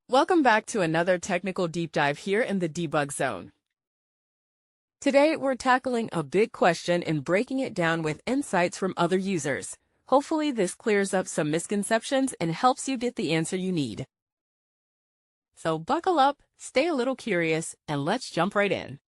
Welcome back to another technical deep dive here in the debug zone. Today, we're tackling a big question and breaking it down with insights from other users. Hopefully, this clears up some misconceptions and helps you get the answer you need. So buckle up, stay a little curious, and let's jump right in.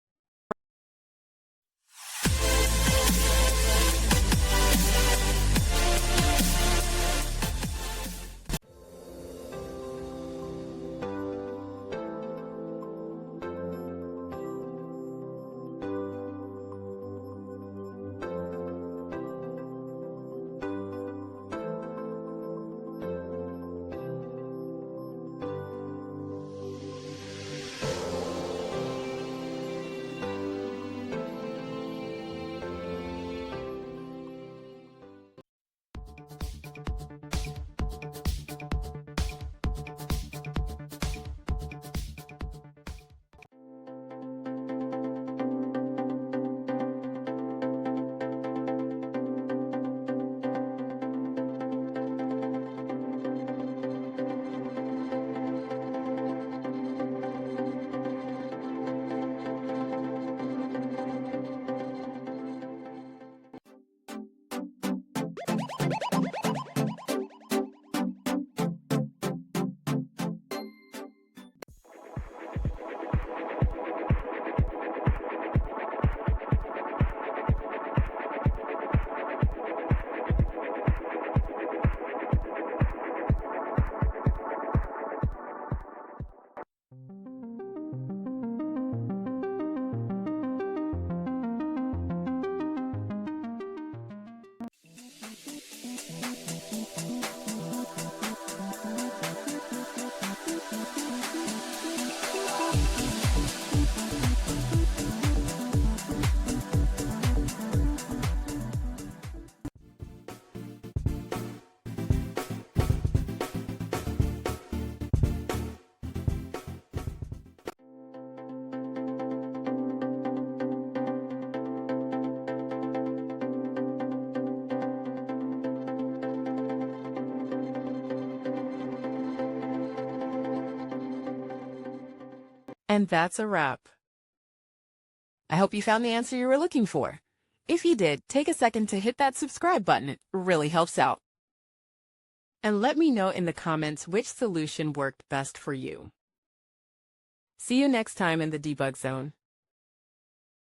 And that's a wrap. I hope you found the answer you were looking for. If you did, take a second to hit that subscribe button. It really helps out. And let me know in the comments which solution worked best for you. See you next time in the debug zone.